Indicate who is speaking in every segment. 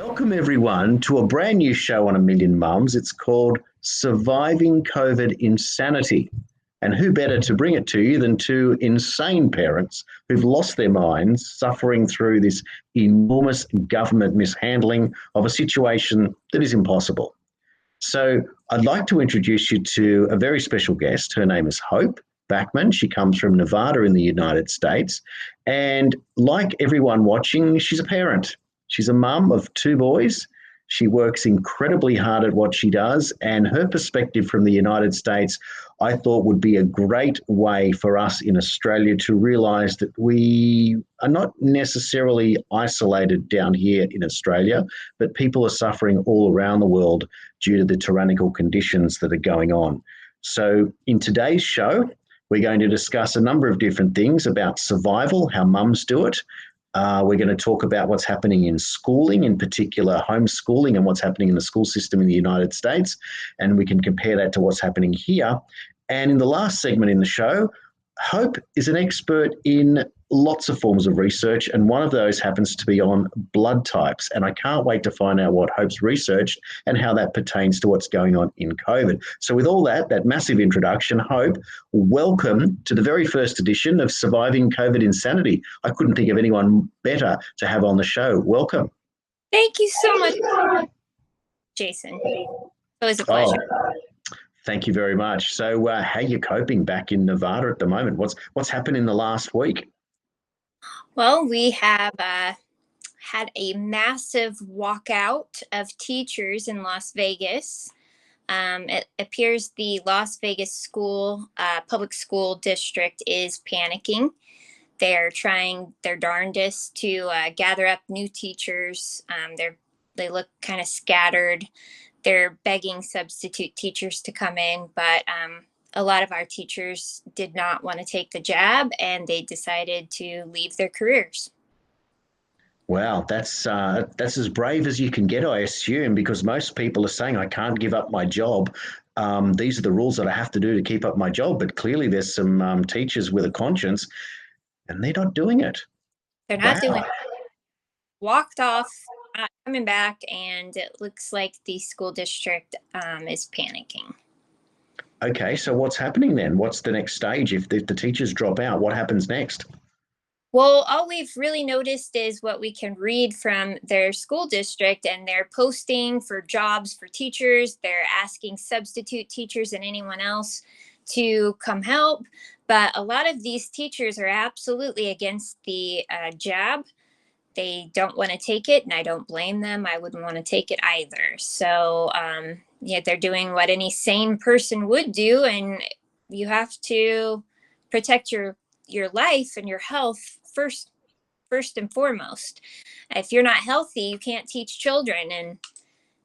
Speaker 1: Welcome, everyone, to a brand new show on A Million Mums. It's called Surviving COVID Insanity. And who better to bring it to you than two insane parents who've lost their minds, suffering through this enormous government mishandling of a situation that is impossible. So I'd like to introduce you to a very special guest. Her name is Hope Backman. She comes from Nevada in the United States. And like everyone watching, she's a parent. She's a mum of two boys. She works incredibly hard at what she does, and her perspective from the United States, I thought, would be a great way for us in Australia to realise that we are not necessarily isolated down here in Australia, but people are suffering all around the world due to the tyrannical conditions that are going on. So in today's show, we're going to discuss a number of different things about survival, how mums do it. We're going to talk about what's happening in schooling, in particular homeschooling, and what's happening in the school system in the United States. And we can compare that to what's happening here. And in the last segment in the show, Hope is an expert in lots of forms of research, and one of those happens to be on blood types. And I can't wait to find out what Hope's researched and how that pertains to what's going on in COVID. So with all that massive introduction, Hope, welcome to the very first edition of Surviving COVID Insanity. I couldn't think of anyone better to have on the show. Welcome.
Speaker 2: Thank you so much, Jason. It was a pleasure.
Speaker 1: Thank you very much. So how are you coping back in Nevada at the moment? What's happened in the last week?
Speaker 2: Well, we have had a massive walkout of teachers in Las Vegas. It appears the Las Vegas school, public school district is panicking. They're trying their darndest to gather up new teachers. They look kind of scattered. They're begging substitute teachers to come in, but a lot of our teachers did not want to take the jab, and they decided to leave their careers.
Speaker 1: Wow, that's as brave as you can get, I assume, because most people are saying, I can't give up my job. These are the rules that I have to do to keep up my job. But clearly there's some teachers with a conscience, and they're not doing it.
Speaker 2: They're not doing it. Walked off, not coming back, and it looks like the school district is panicking.
Speaker 1: Okay, so what's happening then? What's the next stage? If the teachers drop out, what happens next?
Speaker 2: Well, all we've really noticed is what we can read from their school district, and they're posting for jobs for teachers. They're asking substitute teachers and anyone else to come help. But a lot of these teachers are absolutely against the jab. They don't want to take it, and I don't blame them. I wouldn't want to take it either. So, they're doing what any sane person would do, and you have to protect your life and your health first and foremost. If you're not healthy, you can't teach children,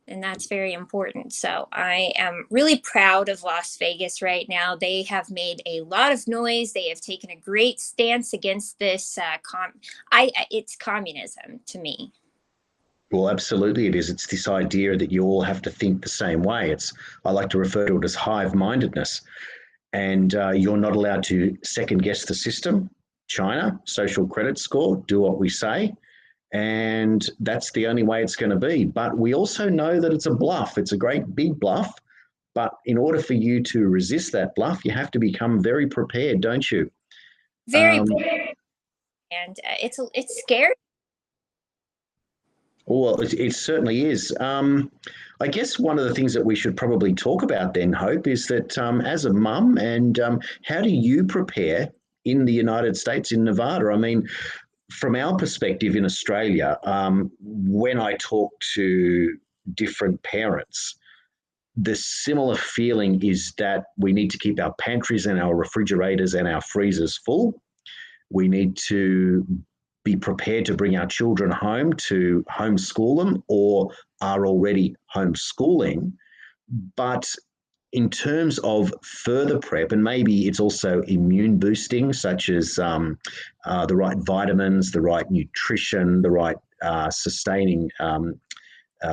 Speaker 2: and that's very important. So I am really proud of Las Vegas right now. They have made a lot of noise. They have taken a great stance against this. It's communism to me.
Speaker 1: Well, absolutely it is. It's this idea that you all have to think the same way. I like to refer to it as hive-mindedness. And you're not allowed to second guess the system. China, social credit score, do what we say. And that's the only way it's going to be. But we also know that it's a bluff. It's a great big bluff. But in order for you to resist that bluff, you have to become very prepared, don't you?
Speaker 2: Very prepared. And it's scary.
Speaker 1: Well, it certainly is. I guess one of the things that we should probably talk about then, Hope, is that as a mum, and how do you prepare in the United States, in Nevada? I mean, from our perspective in Australia, when I talk to different parents, the similar feeling is that we need to keep our pantries and our refrigerators and our freezers full. We need to be prepared to bring our children home to homeschool them or are already homeschooling. But in terms of further prep, and maybe it's also immune boosting, such as the right vitamins, the right nutrition, the right sustaining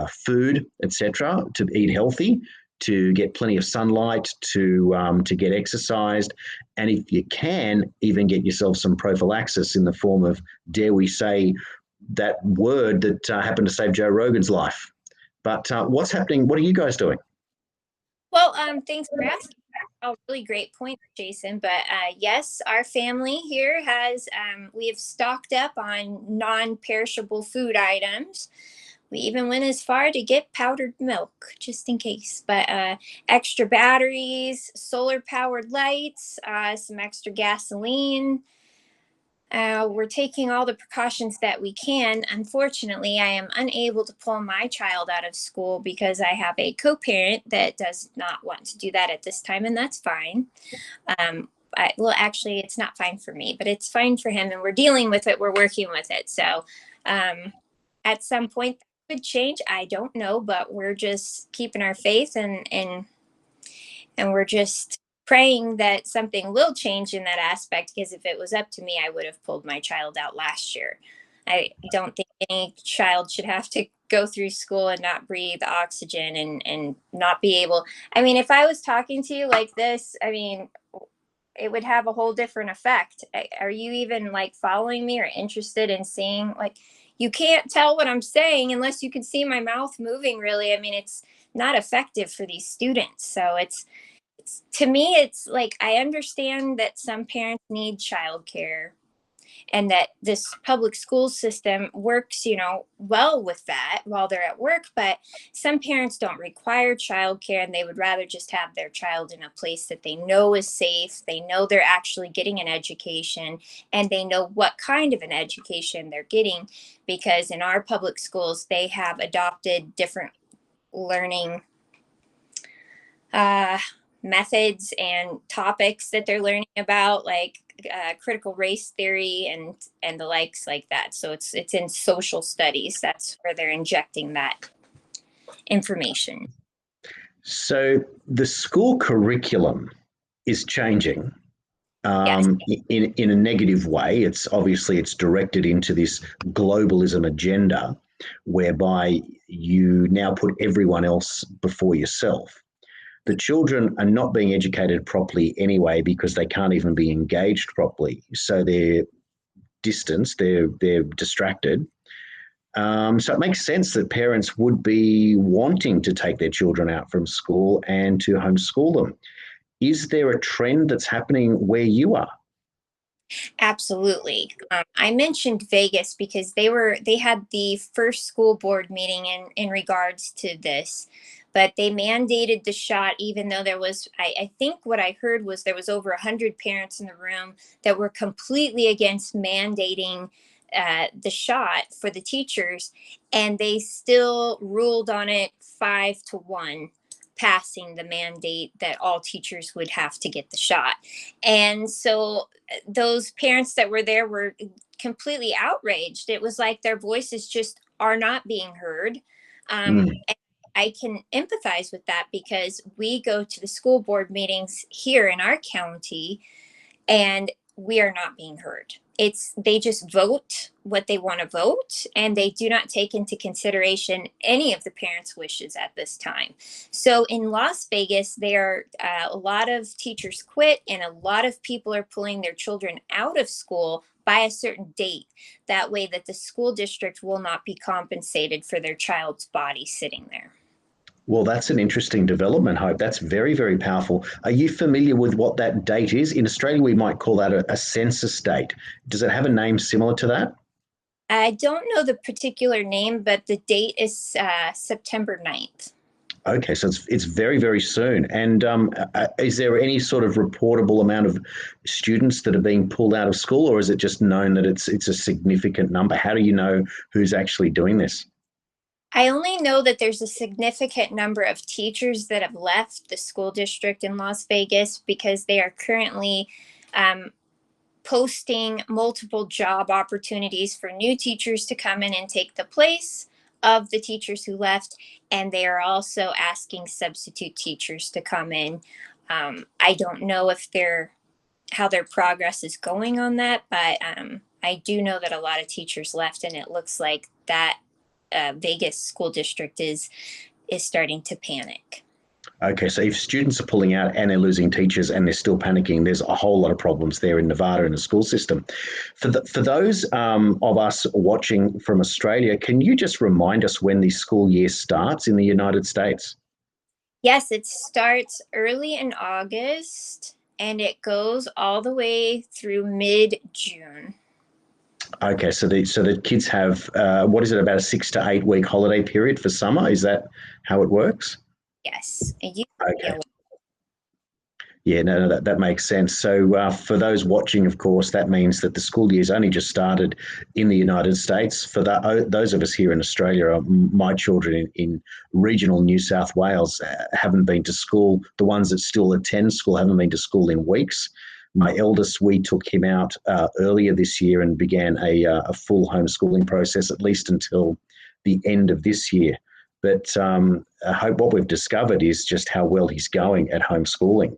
Speaker 1: food, etc., to eat healthy, to get plenty of sunlight, to get exercised, and if you can, even get yourself some prophylaxis in the form of, dare we say, that word that happened to save Joe Rogan's life. But what's happening? What are you guys doing?
Speaker 2: Well, thanks for asking. Oh, really great point, Jason. But yes, our family here has, we have stocked up on non-perishable food items. We even went as far to get powdered milk just in case. But extra batteries, solar powered lights, some extra gasoline. We're taking all the precautions that we can. Unfortunately, I am unable to pull my child out of school because I have a co parent that does not want to do that at this time, and that's fine. Well, actually, it's not fine for me, but it's fine for him, and we're dealing with it. We're working with it. So, at some point, that could change. I don't know, but we're just keeping our faith and we're just praying that something will change in that aspect, because if it was up to me, I would have pulled my child out last year. I don't think any child should have to go through school and not breathe oxygen and not be able. I mean, if I was talking to you like this, I mean, it would have a whole different effect. Are you even like following me or interested in seeing, like, you can't tell what I'm saying unless you can see my mouth moving, really. I mean, it's not effective for these students. So it's to me, it's like, I understand that some parents need childcare and that this public school system works, well with that while they're at work. But some parents don't require childcare, and they would rather just have their child in a place that they know is safe. They know they're actually getting an education, and they know what kind of an education they're getting. Because in our public schools, they have adopted different learning uh, methods and topics that they're learning about, like critical race theory and the likes like that. So it's in social studies. That's where they're injecting that information.
Speaker 1: So the school curriculum is changing
Speaker 2: Yes,
Speaker 1: in a negative way. It's obviously it's directed into this globalism agenda, whereby you now put everyone else before yourself. The children are not being educated properly anyway because they can't even be engaged properly. So they're distanced, they're distracted. So it makes sense that parents would be wanting to take their children out from school and to homeschool them. Is there a trend that's happening where you are?
Speaker 2: absolutely. I mentioned Vegas because they had the first school board meeting in regards to this, but they mandated the shot, even though there was, I think what I heard was there was over 100 parents in the room that were completely against mandating the shot for the teachers, and they still ruled on it 5-1, passing the mandate that all teachers would have to get the shot. And so those parents that were there were completely outraged. It was like their voices just are not being heard.
Speaker 1: Mm.
Speaker 2: And I can empathize with that because we go to the school board meetings here in our county, and we are not being heard. It's They just vote what they want to vote, and they do not take into consideration any of the parents' wishes at this time. So in Las Vegas, there are a lot of teachers quit, and a lot of people are pulling their children out of school by a certain date. That way, that the school district will not be compensated for their child's body sitting there.
Speaker 1: Well, that's an interesting development, Hope. That's very, very powerful. Are you familiar with what that date is? In Australia, we might call that a census date. Does it have a name similar to that?
Speaker 2: I don't know the particular name, but the date is September 9th.
Speaker 1: Okay, so it's very, very soon. And is there any sort of reportable amount of students that are being pulled out of school, or is it just known that it's a significant number? How do you know who's actually doing this?
Speaker 2: I only know that there's a significant number of teachers that have left the school district in Las Vegas because they are currently um, posting multiple job opportunities for new teachers to come in and take the place of the teachers who left. And they are also asking substitute teachers to come in. I don't know if how their progress is going on that, but I do know that a lot of teachers left, and it looks like that Vegas school district is starting to panic.
Speaker 1: Okay, so if students are pulling out and they're losing teachers and they're still panicking, there's a whole lot of problems there in Nevada in the school system. For those of us watching from Australia, can you just remind us when the school year starts in the United States?
Speaker 2: Yes, it starts early in August and it goes all the way through mid-June.
Speaker 1: Okay, so the kids have what is it, about a 6 to 8 week holiday period for summer? Is that how it works?
Speaker 2: Yes, it used to be
Speaker 1: Okay.
Speaker 2: a lot.
Speaker 1: Yeah, no, that makes sense. So, for those watching, of course, that means that the school year's only just started in the United States. For those of us here in Australia, my children in regional New South Wales haven't been to school. The ones that still attend school haven't been to school in weeks. My eldest, we took him out earlier this year and began a full homeschooling process, at least until the end of this year. But I hope what we've discovered is just how well he's going at homeschooling.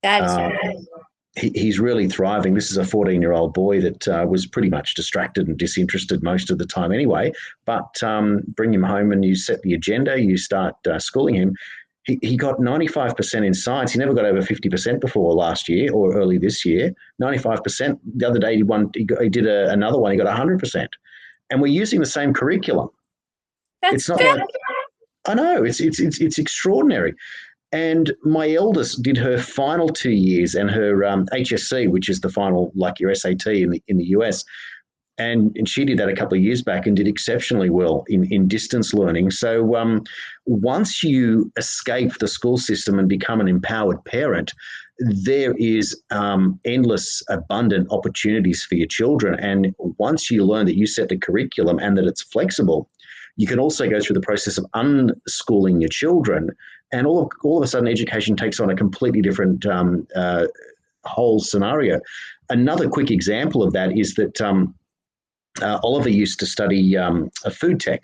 Speaker 2: That is
Speaker 1: Um, he's really thriving. This is a 14-year-old boy that was pretty much distracted and disinterested most of the time anyway. But bring him home and you set the agenda, you start schooling him. He got 95% in science. He never got over 50% before last year or early this year. 95%. The other day he did another one. He got 100%. And we're using the same curriculum.
Speaker 2: That's
Speaker 1: It's not
Speaker 2: good.
Speaker 1: like I know it's extraordinary. And my eldest did her final 2 years and her HSC, which is the final, like your SAT in the US. And she did that a couple of years back and did exceptionally well in distance learning. So once you escape the school system and become an empowered parent, there is endless, abundant opportunities for your children. And once you learn that you set the curriculum and that it's flexible, you can also go through the process of unschooling your children, and all of a sudden, education takes on a completely different whole scenario. Another quick example of that is that Oliver used to study a food tech,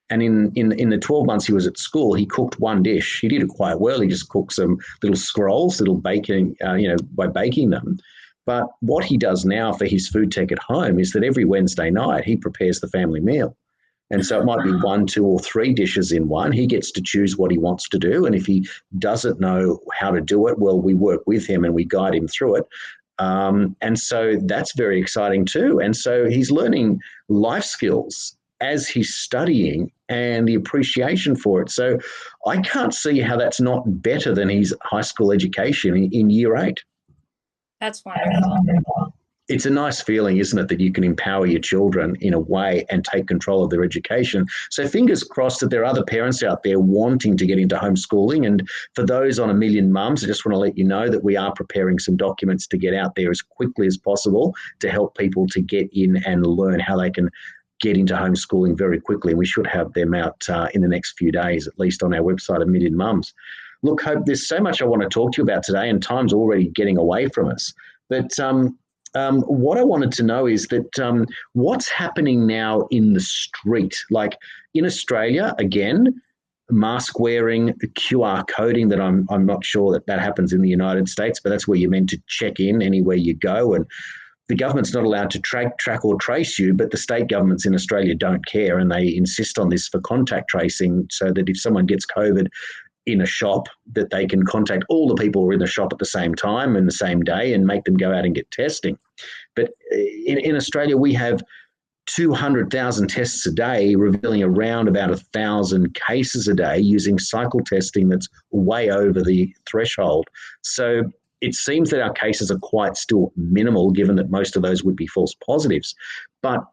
Speaker 1: and in the 12 months he was at school, he cooked one dish. He did it quite well. He just cooked some little scrolls, little baking, by baking them. But what he does now for his food tech at home is that every Wednesday night he prepares the family meal. And so it might be one, two, or three dishes in one. He gets to choose what he wants to do. And if he doesn't know how to do it, well, we work with him and we guide him through it. And so that's very exciting too. And so he's learning life skills as he's studying and the appreciation for it. So I can't see how that's not better than his high school education in year 8.
Speaker 2: That's wonderful.
Speaker 1: It's a nice feeling, isn't it, that you can empower your children in a way and take control of their education. So fingers crossed that there are other parents out there wanting to get into homeschooling. And for those on A Million Mums, I just want to let you know that we are preparing some documents to get out there as quickly as possible to help people to get in and learn how they can get into homeschooling very quickly. And we should have them out in the next few days, at least on our website, A Million Mums. Look, Hope, there's so much I want to talk to you about today, and time's already getting away from us. But what I wanted to know is that what's happening now in the street? Like in Australia, again, mask wearing, QR coding that I'm not sure that happens in the United States, but that's where you're meant to check in anywhere you go. And the government's not allowed to track or trace you, but the state governments in Australia don't care, and they insist on this for contact tracing so that if someone gets COVID in a shop, that they can contact all the people who are in the shop at the same time and the same day and make them go out and get testing. But in Australia, we have 200,000 tests a day, revealing around about 1,000 cases a day using cycle testing that's way over the threshold. So it seems that our cases are quite still minimal, given that most of those would be false positives. But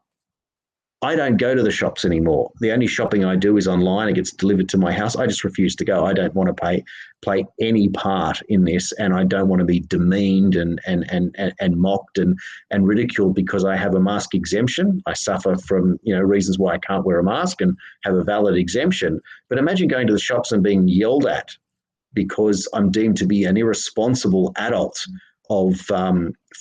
Speaker 1: I don't go to the shops anymore. The only shopping I do is online. It gets delivered to my house. I just refuse to go. I don't want to play any part in this, and I don't want to be demeaned and mocked and ridiculed because I have a mask exemption. I suffer from reasons why I can't wear a mask and have a valid exemption. But imagine going to the shops and being yelled at because I'm deemed to be an irresponsible adult of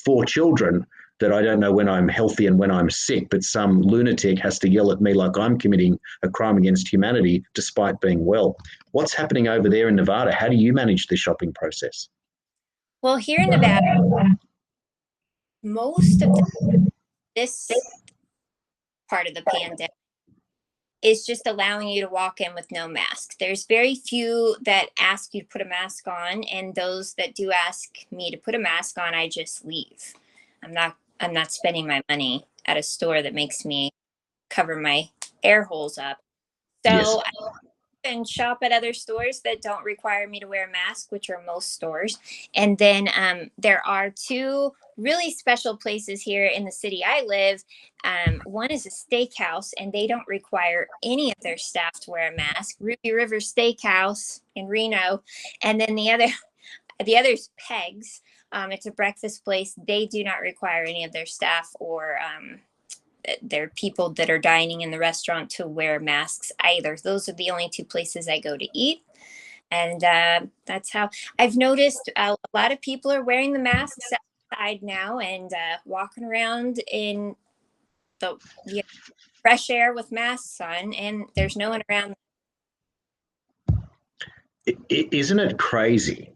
Speaker 1: 4 children that I don't know when I'm healthy and when I'm sick, but some lunatic has to yell at me like I'm committing a crime against humanity despite being well. What's happening over there in Nevada? How do you manage the shopping process?
Speaker 2: Well, here in Nevada, most of this part of the pandemic, is just allowing you to walk in with no mask. There's very few that ask you to put a mask on, and those that do ask me to put a mask on, I just leave. I'm not spending my money at a store that makes me cover my air holes up.
Speaker 1: Yes.
Speaker 2: So and shop at other stores that don't require me to wear a mask, which are most stores. And then there are two really special places here in the city I live. One is a steakhouse, and they don't require any of their staff to wear a mask. Ruby River Steakhouse in Reno, and then the other's Pegs. It's a breakfast place. They do not require any of their staff or their people that are dining in the restaurant to wear masks either. Those are the only two places I go to eat. And that's how I've noticed a lot of people are wearing the masks outside now and walking around in the fresh air with masks on, and there's no one around.
Speaker 1: Isn't it crazy?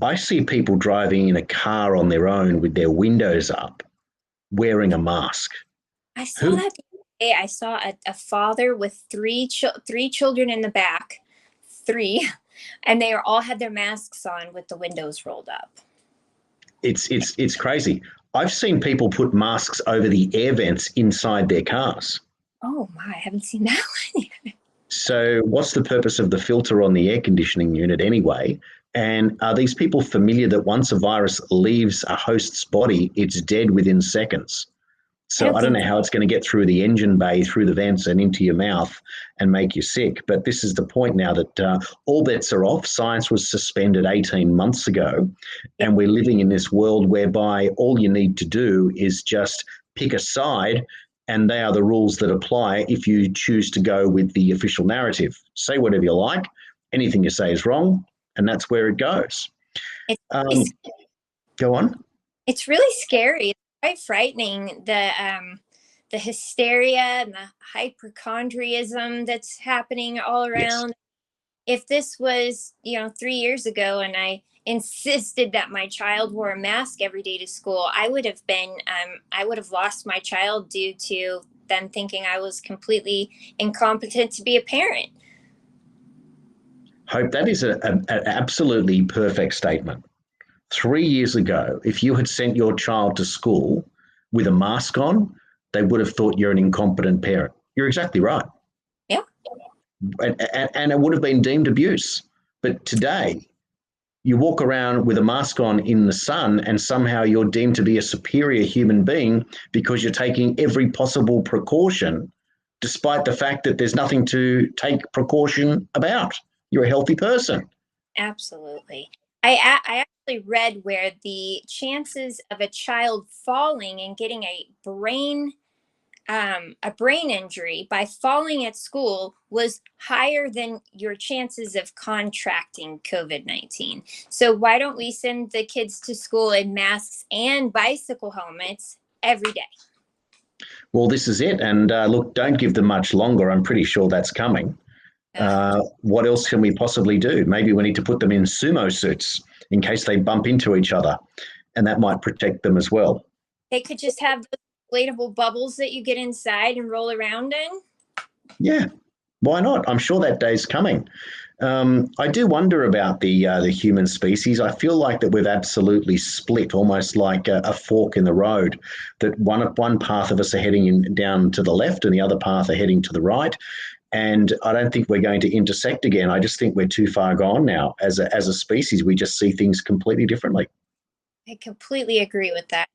Speaker 1: I see people driving in a car on their own with their windows up, wearing a mask.
Speaker 2: I saw that the other day. I saw a father with three children in the back, and they all had their masks on with the windows rolled up.
Speaker 1: It's crazy. I've seen people put masks over the air vents inside their cars.
Speaker 2: Oh my, I haven't seen that one yet.
Speaker 1: So what's the purpose of the filter on the air conditioning unit anyway? And are these people familiar that once a virus leaves a host's body, it's dead within seconds? So I don't know how it's going to get through the engine bay, through the vents and into your mouth and make you sick. But this is the point now that all bets are off. Science was suspended 18 months ago, and we're living in this world whereby all you need to do is just pick a side, and they are the rules that apply if you choose to go with the official narrative. Say whatever you like. Anything you say is wrong, and that's where it goes. Go on.
Speaker 2: It's really scary. It's quite frightening, the hysteria and the hypochondriaism that's happening all around. Yes. If this was 3 years ago and I insisted that my child wore a mask every day to school, I would have lost my child due to them thinking I was completely incompetent to be a parent.
Speaker 1: Hope, that is an absolutely perfect statement. 3 years ago, if you had sent your child to school with a mask on, they would have thought you're an incompetent parent. You're exactly right.
Speaker 2: Yeah.
Speaker 1: And it would have been deemed abuse. But today, you walk around with a mask on in the sun and somehow you're deemed to be a superior human being because you're taking every possible precaution, despite the fact that there's nothing to take precaution about. You're a healthy person.
Speaker 2: Absolutely. I actually read where the chances of a child falling and getting a brain injury by falling at school was higher than your chances of contracting COVID-19. So why don't we send the kids to school in masks and bicycle helmets every day?
Speaker 1: Well, this is it. And look, don't give them much longer. I'm pretty sure that's coming. What else can we possibly do? Maybe we need to put them in sumo suits in case they bump into each other, and that might protect them as well.
Speaker 2: They could just have those inflatable bubbles that you get inside and roll around in.
Speaker 1: Yeah, why not? I'm sure that day's coming. I do wonder about the human species. I feel like that we've absolutely split, almost like a fork in the road, that one path of us are heading down to the left and the other path are heading to the right. And I don't think we're going to intersect again. I just think we're too far gone now. As a species, we just see things completely differently.
Speaker 2: I completely agree with that.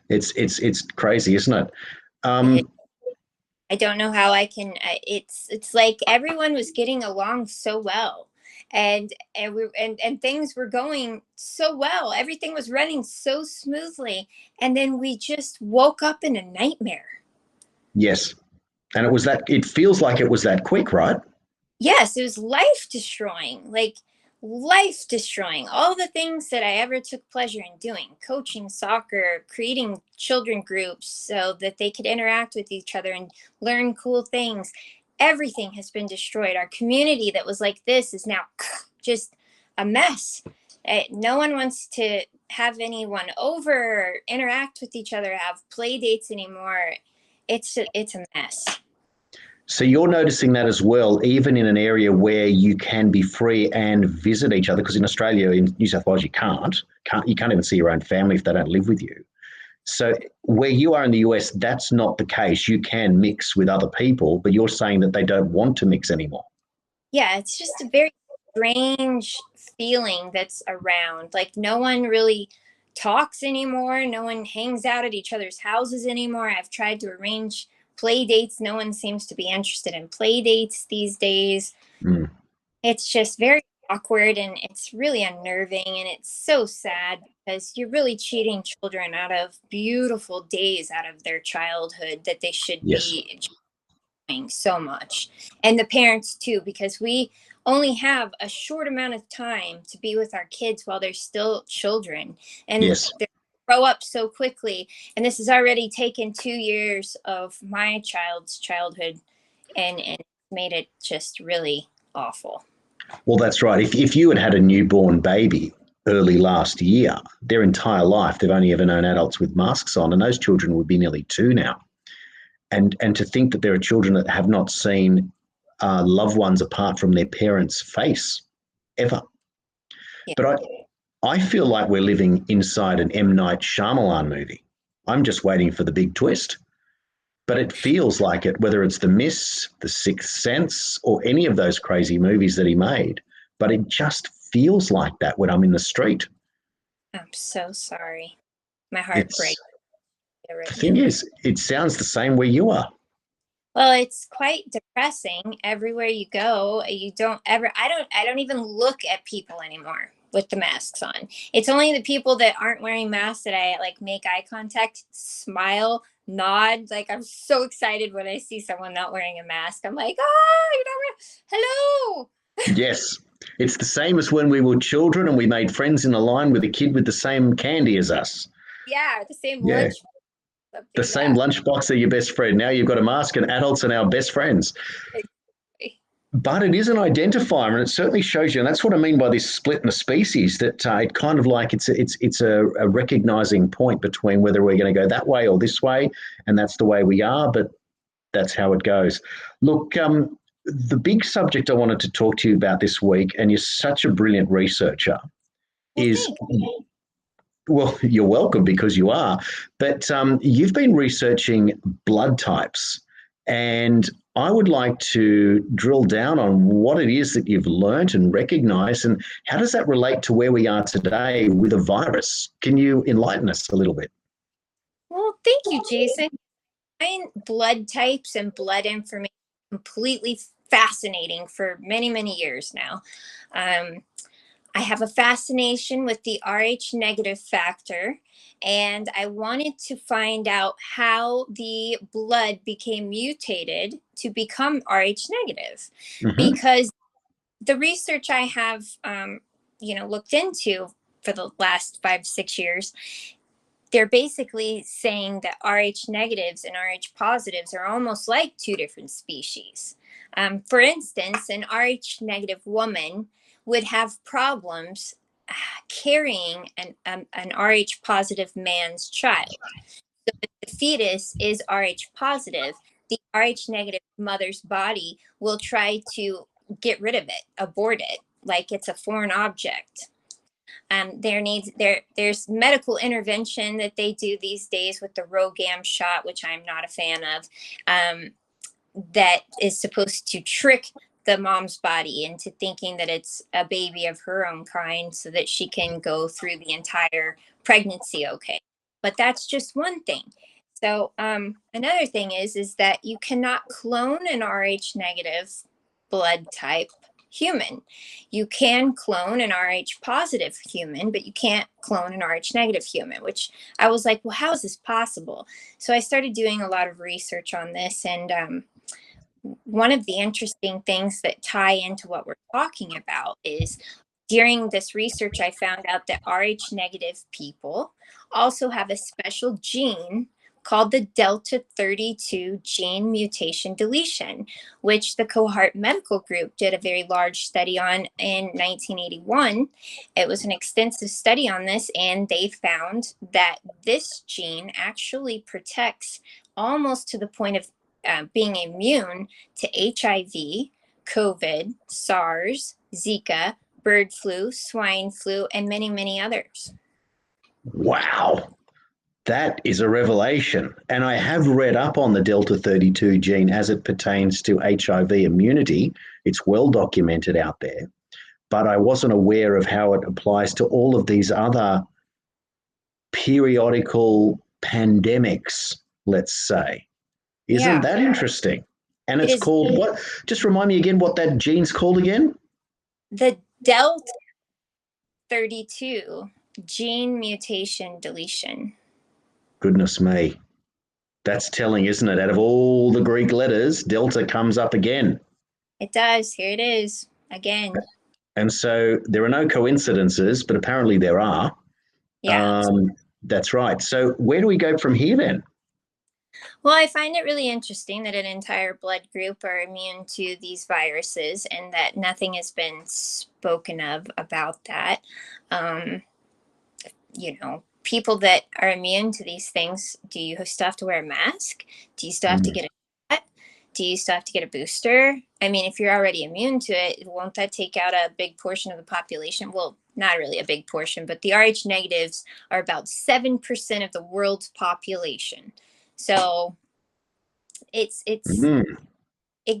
Speaker 1: It's crazy, isn't it?
Speaker 2: I don't know how I can. It's like everyone was getting along so well, and things were going so well. Everything was running so smoothly, and then we just woke up in a nightmare.
Speaker 1: Yes. And it feels like it was that quick, right?
Speaker 2: Yes, it was life destroying, all the things that I ever took pleasure in doing, coaching soccer, creating children groups so that they could interact with each other and learn cool things. Everything has been destroyed. Our community that was like this is now just a mess. No one wants to have anyone over or interact with each other, have play dates anymore. It's a mess.
Speaker 1: So you're noticing that as well, even in an area where you can be free and visit each other, because in Australia, in New South Wales, you can't even see your own family if they don't live with you. So where you are in the US, that's not the case. You can mix with other people, but you're saying that they don't want to mix anymore.
Speaker 2: Yeah, it's just a very strange feeling that's around. Like no one really talks anymore. No one hangs out at each other's houses anymore. I've tried to arrange play dates. No one seems to be interested in play dates these days.
Speaker 1: Mm,
Speaker 2: It's just very awkward and it's really unnerving and it's so sad because you're really cheating children out of beautiful days out of their childhood that they should
Speaker 1: yes,
Speaker 2: be so much, and the parents too, because we only have a short amount of time to be with our kids while they're still children, and
Speaker 1: yes.
Speaker 2: they grow up so quickly. And this has already taken 2 years of my child's childhood, and made it just really awful.
Speaker 1: Well, that's right. If you had had a newborn baby early last year, their entire life, they've only ever known adults with masks on, and those children would be nearly two now. And to think that there are children that have not seen loved ones apart from their parents' face ever.
Speaker 2: Yeah.
Speaker 1: But I feel like we're living inside an M. Night Shyamalan movie. I'm just waiting for the big twist. But it feels like it, whether it's The Mist, The Sixth Sense, or any of those crazy movies that he made. But it just feels like that when I'm in the street.
Speaker 2: I'm so sorry. My heart
Speaker 1: It's
Speaker 2: breaks right
Speaker 1: the
Speaker 2: now.
Speaker 1: thing is, it sounds the same where you are.
Speaker 2: Well, it's quite depressing. Everywhere you go, you don't ever I don't even look at people anymore with the masks on. It's only the people that aren't wearing masks that I like make eye contact, smile, nod. Like I'm so excited when I see someone not wearing a mask. I'm like, "Oh, you're not wearing hello."
Speaker 1: Yes. It's the same as when we were children and we made friends in a line with a kid with the same candy as us.
Speaker 2: Yeah, the same
Speaker 1: Yeah.
Speaker 2: lunch
Speaker 1: The
Speaker 2: something.
Speaker 1: same
Speaker 2: Yeah.
Speaker 1: lunchbox are your best friend. Now you've got a mask and adults are now best friends.
Speaker 2: Exactly.
Speaker 1: But it is an identifier, and it certainly shows you. And that's what I mean by this split in the species. That it kind of like it's a recognizing point between whether we're going to go that way or this way, and that's the way we are. But that's how it goes. Look, the big subject I wanted to talk to you about this week, and you're such a brilliant researcher,
Speaker 2: Well,
Speaker 1: is
Speaker 2: thanks.
Speaker 1: well, you're welcome because you are. But you've been researching blood types, and I would like to drill down on what it is that you've learned and recognized, and how does that relate to where we are today with a virus? Can you enlighten us a little bit?
Speaker 2: Well, thank you, Jason. Find blood types and blood information completely fascinating for many, many years now. Um, I have a fascination with the Rh negative factor, and I wanted to find out how the blood became mutated to become Rh negative,
Speaker 1: Mm-hmm.
Speaker 2: because the research I have, looked into for the last 5, 6 years, they're basically saying that Rh negatives and Rh positives are almost like two different species. For instance, an Rh negative woman would have problems carrying an Rh positive man's child. So if the fetus is Rh positive, the Rh negative mother's body will try to get rid of it, abort it, like it's a foreign object. There's medical intervention that they do these days with the ROGAM shot, which I'm not a fan of, that is supposed to trick the mom's body into thinking that it's a baby of her own kind so that she can go through the entire pregnancy okay. But that's just one thing. So another thing is that you cannot clone an Rh negative blood type human. You can clone an Rh positive human, but you can't clone an Rh negative human, which I was like, well, how is this possible? So I started doing a lot of research on this, and one of the interesting things that tie into what we're talking about is during this research, I found out that Rh negative people also have a special gene called the Delta 32 gene mutation deletion, which the Cohort Medical Group did a very large study on in 1981. It was an extensive study on this, and they found that this gene actually protects almost to the point of being immune to HIV, COVID, SARS, Zika, bird flu, swine flu, and many, many others.
Speaker 1: Wow. That is a revelation. And I have read up on the Delta 32 gene as it pertains to HIV immunity. It's well documented out there, but I wasn't aware of how it applies to all of these other periodical pandemics, let's say. Isn't that interesting? And it's called what? Just remind me again what that gene's called again.
Speaker 2: The Delta 32 gene mutation deletion.
Speaker 1: Goodness me. That's telling, isn't it? Out of all the Greek letters, Delta comes up again.
Speaker 2: It does. Here it is again.
Speaker 1: And so there are no coincidences, but apparently there are.
Speaker 2: Yeah.
Speaker 1: That's right. So where do we go from here then?
Speaker 2: Well, I find it really interesting that an entire blood group are immune to these viruses and that nothing has been spoken of about that. People that are immune to these things, do you still have to wear a mask? Do you still have to get a shot? Do you still have to get a booster? I mean, if you're already immune to it, won't that take out a big portion of the population? Well, not really a big portion, but the Rh negatives are about 7% of the world's population. So it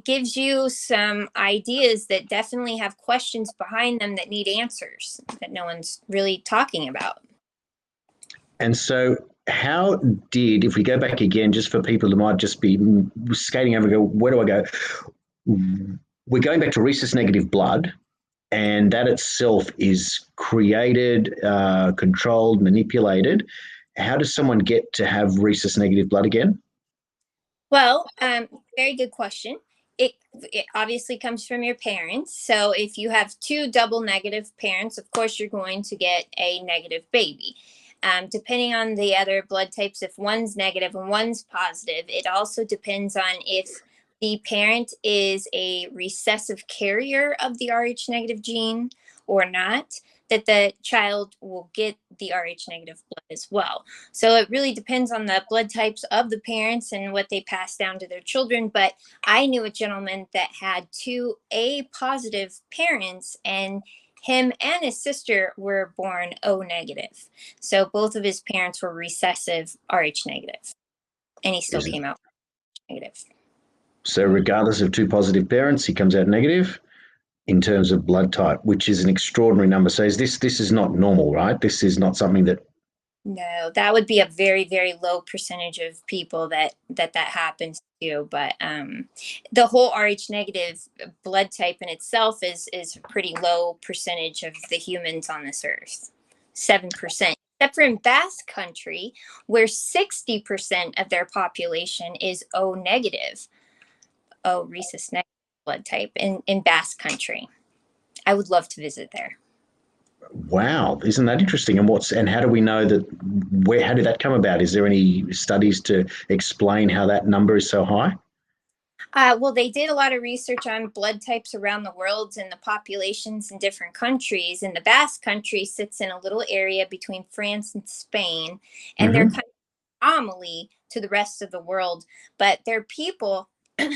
Speaker 2: gives you some ideas that definitely have questions behind them that need answers that no one's really talking about.
Speaker 1: And so how did, if we go back again, just for people who might just be skating over, go, where do I go? We're going back to rhesus negative blood, and that itself is created, controlled, manipulated. How does someone get to have rhesus negative blood again?
Speaker 2: Well, very good question. It obviously comes from your parents. So if you have two double negative parents, of course, you're going to get a negative baby. Depending on the other blood types, if one's negative and one's positive, it also depends on if the parent is a recessive carrier of the Rh negative gene or not, that the child will get the Rh negative blood as well. So it really depends on the blood types of the parents and what they pass down to their children. But I knew a gentleman that had two A positive parents, and him and his sister were born O negative. So both of his parents were recessive Rh negative, and he still came out negative.
Speaker 1: So regardless of two positive parents, he comes out negative in terms of blood type, which is an extraordinary number. So this is not normal, right? This is not something that...
Speaker 2: No, that would be a very, very low percentage of people that happens to. But the whole Rh negative blood type in itself is a pretty low percentage of the humans on this earth, 7%. Except for in Basque Country, where 60% of their population is O negative, O rhesus negative blood type in Basque Country. I would love to visit there.
Speaker 1: Wow, isn't that interesting? And how do we know that? How did that come about? Is there any studies to explain how that number is so high?
Speaker 2: Well, they did a lot of research on blood types around the world and the populations in different countries. And the Basque Country sits in a little area between France and Spain, and they're kind of an anomaly to the rest of the world. But their people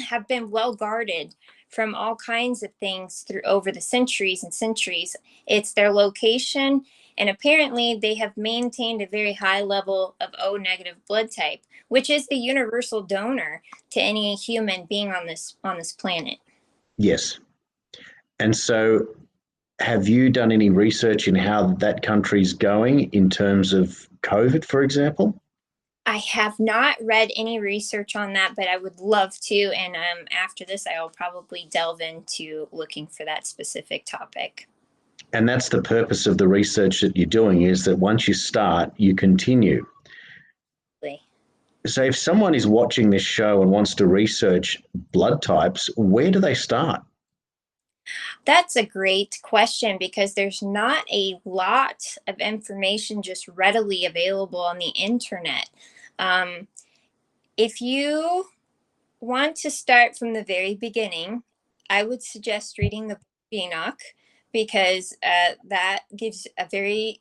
Speaker 2: have been well guarded from all kinds of things over the centuries and centuries. It's their location, and apparently they have maintained a very high level of O negative blood type, which is the universal donor to any human being on this planet.
Speaker 1: Yes. And so have you done any research in how that country's going in terms of COVID, for example?
Speaker 2: I have not read any research on that, but I would love to. And after this, I'll probably delve into looking for that specific topic.
Speaker 1: And that's the purpose of the research that you're doing, is that once you start, you continue. So if someone is watching this show and wants to research blood types, where do they start?
Speaker 2: That's a great question, because there's not a lot of information just readily available on the internet. If you want to start from the very beginning, I would suggest reading the book of Enoch, because that gives a very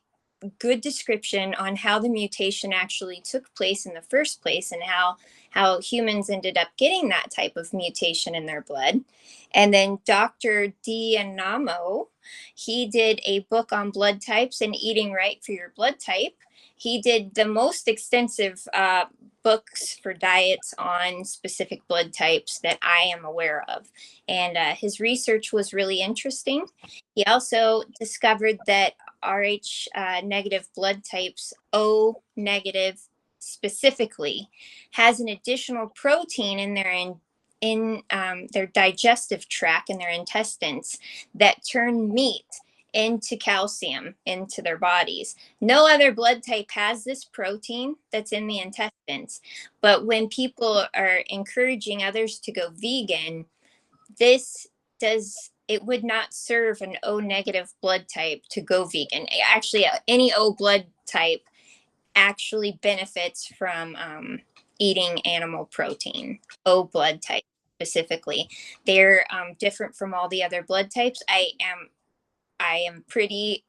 Speaker 2: good description on how the mutation actually took place in the first place and how humans ended up getting that type of mutation in their blood. And then Dr. Dianamo, he did a book on blood types and eating right for your blood type. He did the most extensive books for diets on specific blood types that I am aware of. And his research was really interesting. He also discovered that Rh negative blood types, O negative specifically, has an additional protein in their digestive tract in their intestines that turn meat into calcium into their bodies. No other blood type has this protein that's in the intestines. But when people are encouraging others to go vegan, it would not serve an O negative blood type to go vegan. Actually, any O blood type actually benefits from eating animal protein. O blood type specifically, they're different from all the other blood types. I am pretty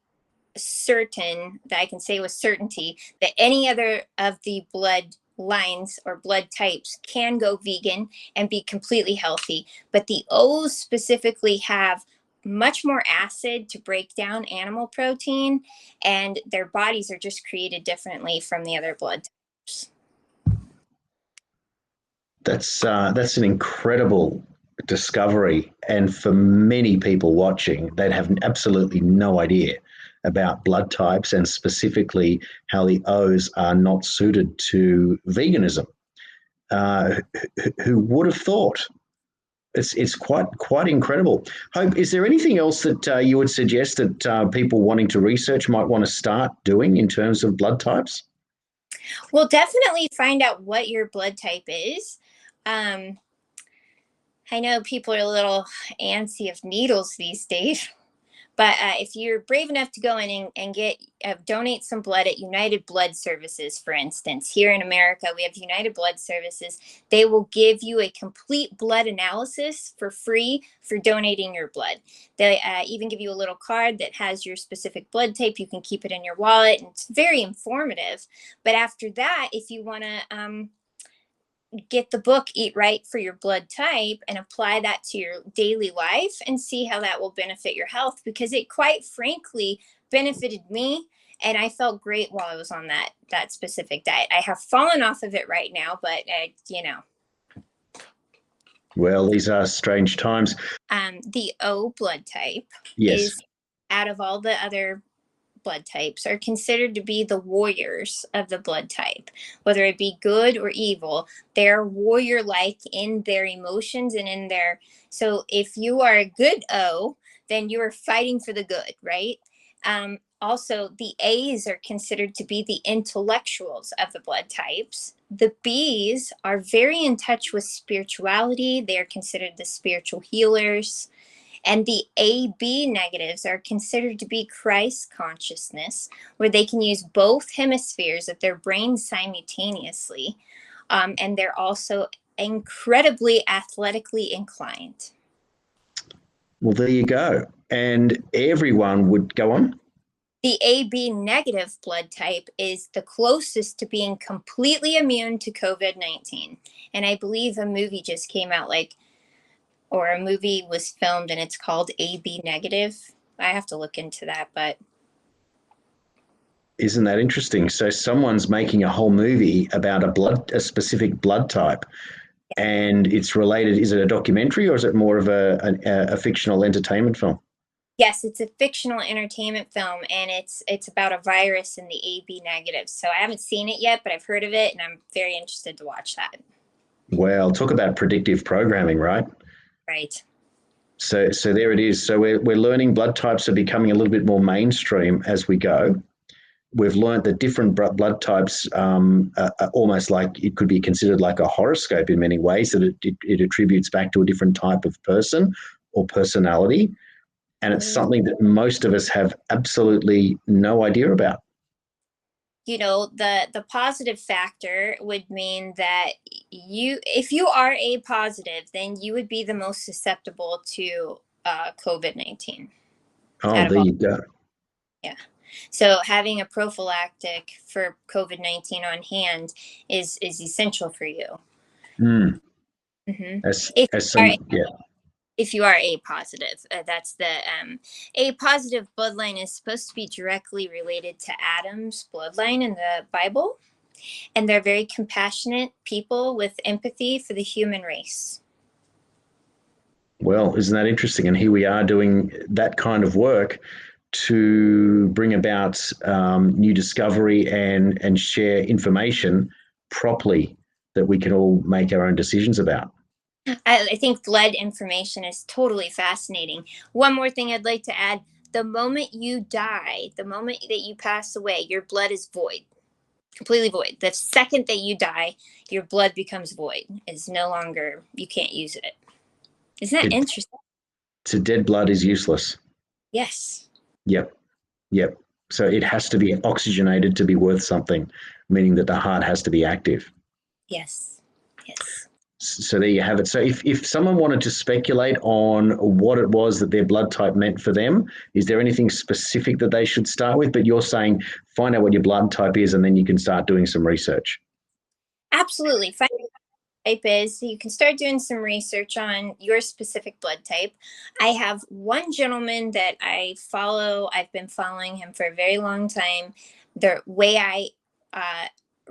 Speaker 2: certain that I can say with certainty that any other of the blood lines or blood types can go vegan and be completely healthy. But the O's specifically have much more acid to break down animal protein, and their bodies are just created differently from the other blood types.
Speaker 1: That's an incredible discovery, and for many people watching, they'd have absolutely no idea about blood types and specifically how the O's are not suited to veganism. Who would have thought? It's quite incredible. Hope, is there anything else that you would suggest that people wanting to research might want to start doing in terms of blood types?
Speaker 2: Well, definitely find out what your blood type is. I know people are a little antsy of needles these days, but if you're brave enough to go in and get donate some blood at United Blood Services, for instance, here in America, we have United Blood Services. They will give you a complete blood analysis for free for donating your blood. They even give you a little card that has your specific blood type. You can keep it in your wallet, and it's very informative. But after that, if you want to get the book Eat Right for Your Blood Type and apply that to your daily life and see how that will benefit your health, because it quite frankly benefited me, and I felt great while I was on that specific diet. I have fallen off of it right now, but
Speaker 1: Well, these are strange times.
Speaker 2: The O blood type
Speaker 1: Yes.
Speaker 2: is, out of all the other blood types, are considered to be the warriors of the blood type. Whether it be good or evil, they're warrior-like in their emotions and in their. So if you are a good O, then you are fighting for the good, right? Also, the A's are considered to be the intellectuals of the blood types. The B's are very in touch with spirituality. They are considered the spiritual healers. And the AB negatives are considered to be Christ consciousness, where they can use both hemispheres of their brain simultaneously. And they're also incredibly athletically inclined.
Speaker 1: Well, there you go. And everyone would go on.
Speaker 2: The AB negative blood type is the closest to being completely immune to COVID-19. And I believe a movie just came out, or a movie was filmed, and it's called AB negative. I have to look into that, but.
Speaker 1: Isn't that interesting? So someone's making a whole movie about a specific blood type, and it's related. Is it a documentary, or is it more of a fictional entertainment film?
Speaker 2: Yes, it's a fictional entertainment film, and it's about a virus in the AB negative. So I haven't seen it yet, but I've heard of it, and I'm very interested to watch that.
Speaker 1: Well, talk about predictive programming, right?
Speaker 2: Right.
Speaker 1: So there it is. So we're learning blood types are becoming a little bit more mainstream as we go. We've learned that different blood types are almost like it could be considered like a horoscope in many ways, that it attributes back to a different type of person or personality. And it's something that most of us have absolutely no idea about.
Speaker 2: The positive factor would mean that if you are A positive, then you would be the most susceptible to COVID-19.
Speaker 1: Oh, there you go.
Speaker 2: Yeah. So having a prophylactic for COVID-19 on hand is essential for you.
Speaker 1: Mm.
Speaker 2: Mm-hmm.
Speaker 1: Yeah.
Speaker 2: If you are A positive, that's the A positive bloodline is supposed to be directly related to Adam's bloodline in the Bible, and they're very compassionate people with empathy for the human race.
Speaker 1: Well, isn't that interesting? And here we are doing that kind of work to bring about new discovery and share information properly that we can all make our own decisions about.
Speaker 2: I think blood information is totally fascinating. One more thing I'd like to add: the moment you die, the moment that you pass away, your blood is void, completely void. The second that you die, your blood becomes void. It's no longer, you can't use it. Isn't that interesting?
Speaker 1: So dead blood is useless.
Speaker 2: Yes.
Speaker 1: Yep. So it has to be oxygenated to be worth something, meaning that the heart has to be active.
Speaker 2: Yes.
Speaker 1: So there you have it. So if someone wanted to speculate on what it was that their blood type meant for them, is there anything specific that they should start with? But you're saying find out what your blood type is and then you can start doing some research.
Speaker 2: Absolutely. Find out what type is. So you can start doing some research on your specific blood type. I have one gentleman that I follow. I've been following him for a very long time. The way I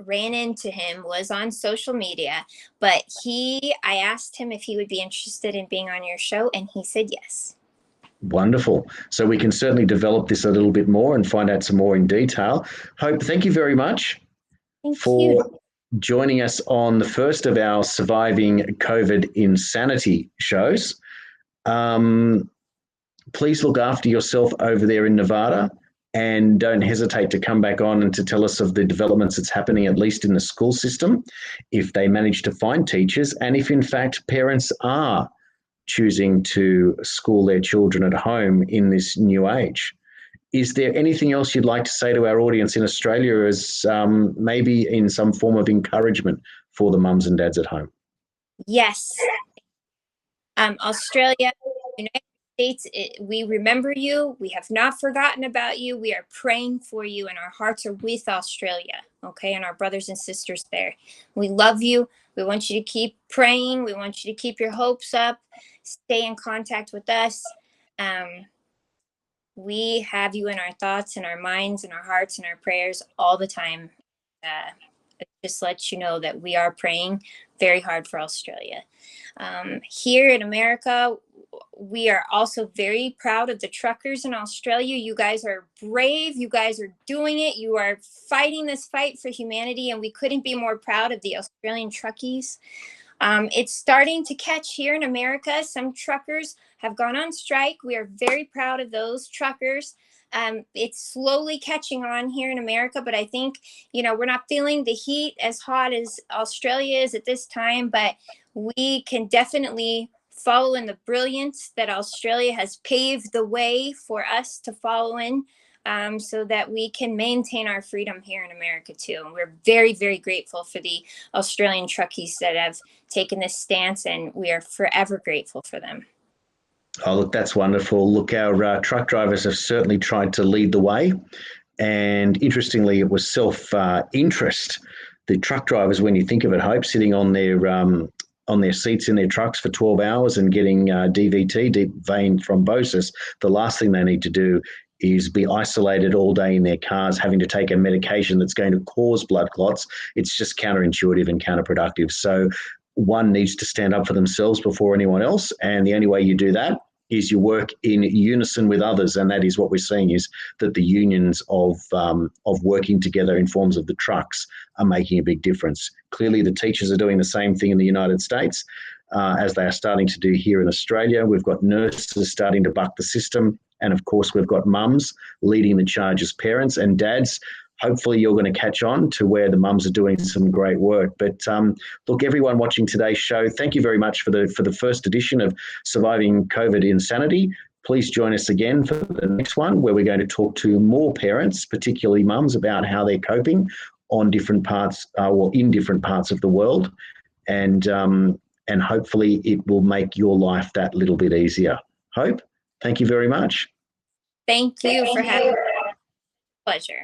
Speaker 2: ran into him was on social media, but I asked him if he would be interested in being on your show, and he said yes.
Speaker 1: Wonderful. So we can certainly develop this a little bit more and find out some more in detail. Hope, thank you very much for joining us on the first of our Surviving COVID Insanity shows. Please look after yourself over there in Nevada, and don't hesitate to come back on and to tell us of the developments that's happening, at least in the school system, if they manage to find teachers, and if in fact parents are choosing to school their children at home in this new age. Is there anything else you'd like to say to our audience in Australia as maybe in some form of encouragement for the mums and dads at home?
Speaker 2: Yes. Australia, United States, we remember you. We have not forgotten about you. We are praying for you, and our hearts are with Australia, okay, and our brothers and sisters there. We love you. We want you to keep praying. We want you to keep your hopes up. Stay in contact with us. We have you in our thoughts and our minds and our hearts and our prayers all the time. It just lets you know that we are praying very hard for Australia. Here in America, we are also very proud of the truckers in Australia. You guys are brave. You guys are doing it. You are fighting this fight for humanity, and we couldn't be more proud of the Australian truckies. It's starting to catch here in America. Some truckers have gone on strike. We are very proud of those truckers. It's slowly catching on here in America, but I think, we're not feeling the heat as hot as Australia is at this time, but we can definitely follow in the brilliance that Australia has paved the way for us to follow in, so that we can maintain our freedom here in America too. And we're very, very grateful for the Australian truckies that have taken this stance, and we are forever grateful for them.
Speaker 1: Oh, look, that's wonderful. Look, our truck drivers have certainly tried to lead the way. And interestingly, it was self-interest. The truck drivers, when you think of it, Hope, sitting on their seats in their trucks for 12 hours and getting DVT, deep vein thrombosis, the last thing they need to do is be isolated all day in their cars, having to take a medication that's going to cause blood clots. It's just counterintuitive and counterproductive. So one needs to stand up for themselves before anyone else. And the only way you do that is you work in unison with others. And that is what we're seeing, is that the unions of working together in forms of the trucks are making a big difference. Clearly, the teachers are doing the same thing in the United States, as they are starting to do here in Australia. We've got nurses starting to buck the system. And of course, we've got mums leading the charge as parents, and dads. Hopefully you're going to catch on to where the mums are doing some great work. But look, everyone watching today's show, thank you very much for the first edition of Surviving COVID Insanity. Please join us again for the next one, where we're going to talk to more parents, particularly mums, about how they're coping on different parts or in different parts of the world. And hopefully it will make your life that little bit easier. Hope, thank you very much.
Speaker 2: Thank you for having me. Pleasure.